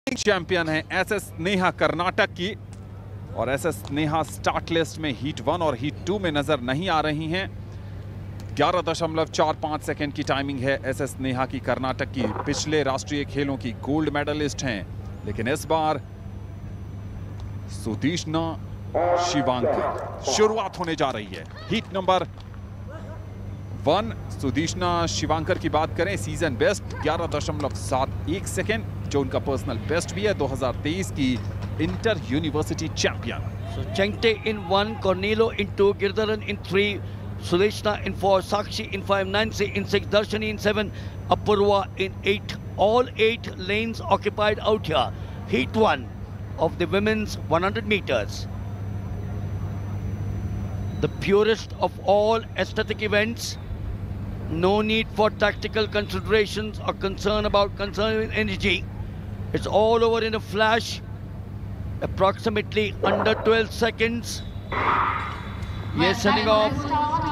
Champion है SS Neha Karnataka की, और एसएस नेहा स्टार्ट लिस्ट में हीट 1 और हीट 2 में नजर नहीं आ रही हैं। 11.45 सेकंड की टाइमिंग है एसएस नेहा की, कर्नाटक की, पिछले राष्ट्रीय खेलों की गोल्ड मेडलिस्ट हैं, लेकिन इस बार सुदीष्णा शिवांकर शुरुआत होने जा रही है। हीट नंबर 1 सुदीष्णा शिवांकर की बात करें, सीजन बेस्ट 11.71 सेकेंड, जो उनका पर्सनल बेस्ट भी है, 2023 की inter university champion. So Chengte in 1, Cornelo in 2, Girdharan in 3, Sudeshna in 4, Sakshi in 5, Nancy in 6, Darshani in 7, Apurva in 8. All 8 lanes occupied out here. Heat 1 of the women's 100 meters. The purest of all aesthetic events. No need for tactical considerations or concern about conserving energy. It's all over in a flash. Approximately under 12 seconds. Yes, setting off.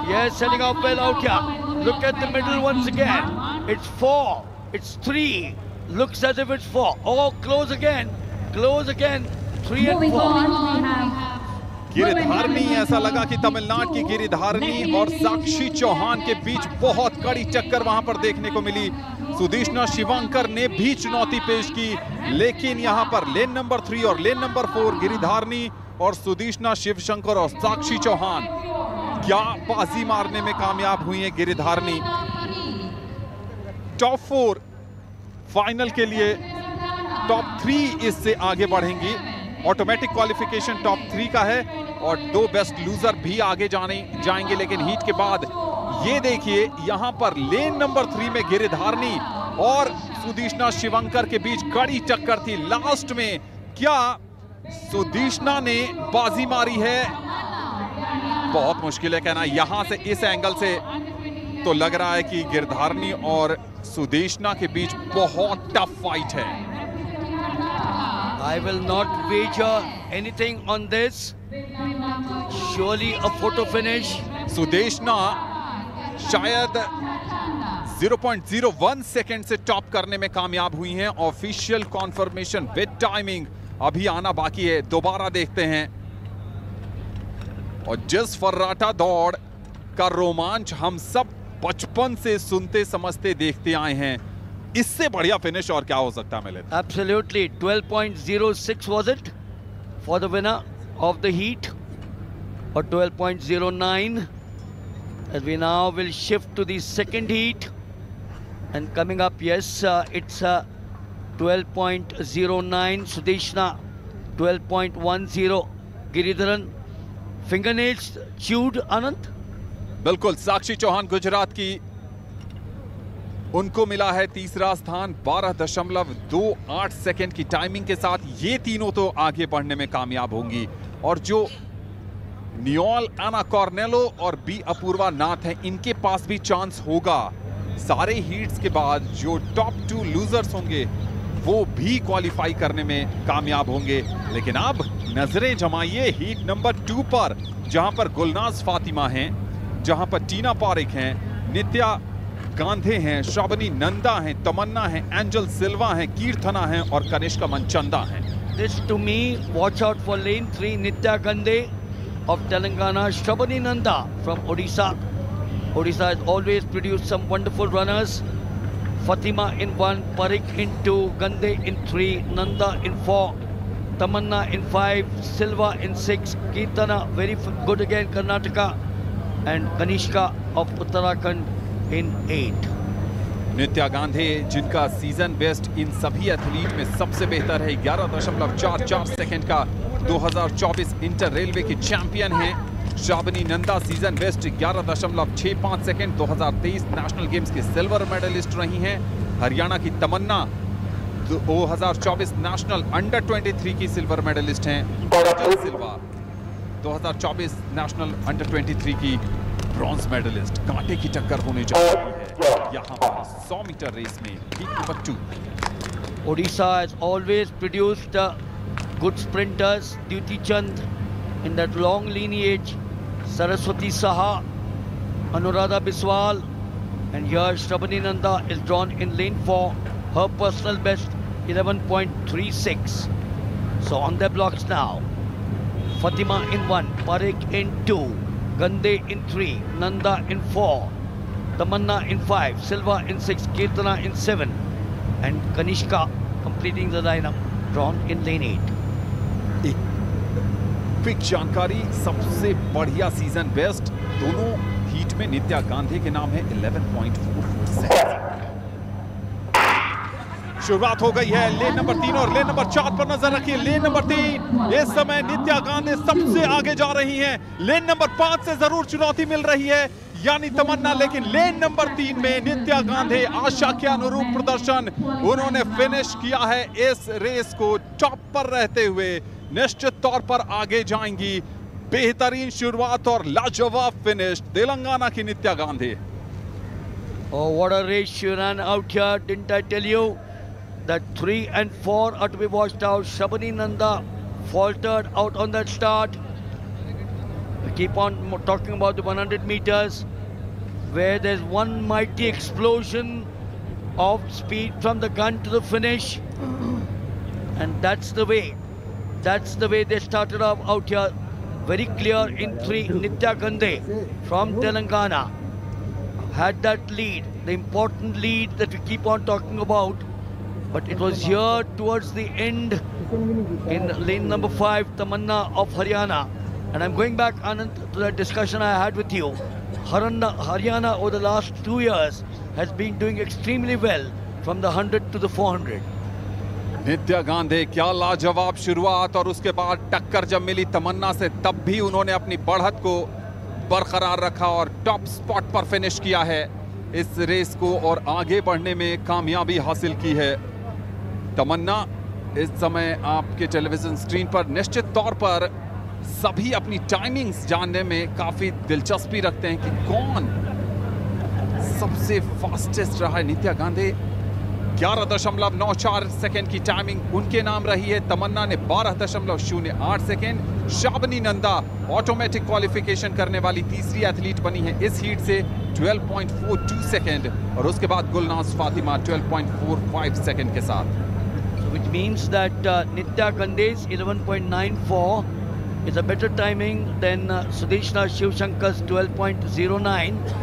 Yes, setting off well out here. Look at the middle once again. It's 4. It's 3. Looks as if it's 4. Oh, close again. Close again. 3 and 4. गिरिधारनी, ऐसा लगा कि तमिलनाडु की गिरिधारनी और साक्षी चौहान के बीच बहुत कड़ी टक्कर वहां पर देखने को मिली। सुदीष्णा शिवांकर ने भी चुनौती पेश की, लेकिन यहां पर लेन नंबर 3 और लेन नंबर 4 गिरिधारनी और सुदीष्णा शिवशंकर और साक्षी चौहान क्या बाजी मारने में कामयाब हुई है। गिरिधारनी टॉप 4 फाइनल के लिए, टॉप 3 इससे आगे बढ़ेंगी। ऑटोमेटिक क्वालिफिकेशन टॉप 3 का है और 2 बेस्ट लूजर भी आगे जाएंगे, लेकिन हीट के बाद ये देखिए यहां पर लेन नंबर 3 में गिरिधारनी और सुदीष्णा शिवंकर के बीच कड़ी टक्कर थी। लास्ट में क्या सुदीष्णा ने बाजी मारी है, बहुत मुश्किल है कहना। यहां से इस एंगल से तो लग रहा है कि गिरिधारनी और सुदीष्णा के बीच बहुत टफ फाइट है। I will not wager anything on this. Surely a photo finish. Sudeshna शायद 0.01 सेकेंड से टॉप करने में कामयाब हुई हैं। ऑफिशियल कॉन्फर्मेशन विद टाइमिंग अभी आना बाकी है, दोबारा देखते हैं। और जिस फर्राटा दौड़ का रोमांच हम सब बचपन से सुनते समझते देखते आए हैं, इससे बढ़िया फिनिश और क्या हो सकता है Milind? Absolutely. 12.06 was it for the winner of the heat, or 12.09, as we now will shift to the second heat. And coming up, yes, it's 12.09 Sudeshna, 12.10 Giridharan. Fingernails chewed, Anand? बिल्कुल, साक्षी चौहान गुजरात की, उनको मिला है तीसरा स्थान 12.28 सेकेंड की टाइमिंग के साथ। ये तीनों तो आगे बढ़ने में कामयाब होंगी, और जो नियोल आना कॉर्नेलो और बी अपूर्वा नाथ हैं, इनके पास भी चांस होगा। सारे हीट्स के बाद जो टॉप 2 लूजर्स होंगे वो भी क्वालिफाई करने में कामयाब होंगे। लेकिन अब नजरें जमाइए हीट नंबर 2 पर, जहां पर गुलनाज फातिमा हैं, जहां पर टीना पारिक हैं, नित्या गांधे हैं, श्रावणी नंदा हैं, तमन्ना हैं, एंजल सिल्वा हैं, कीर्थना हैं और कनिष्का मनचंदा हैं। This to me, watch out for lane 3, Nitya Gandhe of Telangana, Shravani Nanda from Odisha. Odisha has always produced some wonderful runners. Fatima in 1, Parik in 2, Gandhe in 3, Nanda in 4, Tamanna in 5, Silva in 6, Keertana very good again, Karnataka, and Kanishka of Uttarakhand in 8. नित्या गांधे, जिनका season best in सभी athlete में सबसे बेहतर है, 11.44 second का 2024 inter railway की champion हैं। Shravani Nanda season best 11.65 second, 2023 national games की सिल्वर मेडलिस्ट रही हैं। हरियाणा की तमन्ना 2024 नेशनल अंडर 23 की सिल्वर मेडलिस्ट हैं। सिल्वा 2024 नेशनल अंडर 23 की ब्रॉन्ज मेडलिस्ट। कांटे की टक्कर होने जा रही है यहाँ पर 100 मीटर रेस में heat number 2। Odisha has always produced good sprinters. Duty Chand in that long lineage, Saraswati Saha, Anuradha Biswal, and here Shravani Nanda is drawn in lane 4. Her personal best 11.36. So on their blocks now. Fatima in 1, Parekh in 2, Gande in 3, Nanda in 4, Tamanna in 5, Silva in 6, Kirtana in 7, and Kanishka completing the lineup drawn in lane 8. एक quick जानकारी, सबसे बढ़िया season best दोनों heat में नित्या गांधी के नाम है 11.44 second. शुरुआत हो गई है लेन नंबर 3 और लेन नंबर 4 पर नजर रखिए। लेन नंबर 3 इस समय नित्या गांधी सबसे आगे जा रही हैं। लेन नंबर 5 से जरूर चुनौती मिल रही है यानी तमन्ना, लेकिन लेन नंबर 3 में नित्या गांधी आशा के अनुरूप प्रदर्शन उन्होंने फिनिश किया है। इस रेस को टॉप पर रहते हुए निश्चित तौर पर आगे जाएंगी। बेहतरीन शुरुआत और लाजवाब फिनिश तेलंगाना की नित्या Gandhi. Oh, what a race she ran out here. Didn't I tell you that 3 and 4 are to be watched out? Shabani Nanda faltered out on that start. We keep on talking about the 100 meters where there's one mighty explosion of speed from the gun to the finish. And that's the way they started off out here. Very clear in 3, Nitya Gandhi from Telangana had that lead, the important lead that we keep on talking about, but it was here towards the end in lane number 5, Tamanna of Haryana. And I'm going back, Anand, to that discussion I had with you. Haryana over the last 2 years has been doing extremely well from the 100 to the 400. नित्या गांधी क्या लाजवाब शुरुआत, और उसके बाद टक्कर जब मिली तमन्ना से तब भी उन्होंने अपनी बढ़त को बरकरार रखा और टॉप स्पॉट पर फिनिश किया है इस रेस को और आगे बढ़ने में कामयाबी हासिल की है। तमन्ना इस समय आपके टेलीविजन स्क्रीन पर निश्चित तौर पर सभी अपनी टाइमिंग्स जानने में काफी दिलचस्पी रखते हैं कि कौन सबसे फास्टेस्ट रहा है। नित्या गांधी 11.94 सेकंड की टाइमिंग उनके नाम रही है। तमन्ना ने 12.08 सेकंड। शाबनी नंदा ऑटोमेटिक क्वालिफिकेशन करने वाली तीसरी एथलीट बनी है इस हीट से 12.42 सेकंड, और उसके बाद गुलनाज फातिमा 12.45 सेकंड के साथ। Which means that Nitya Gandhi's 11.94 is a better timing than Sudeshna Shivshankar's 12.09.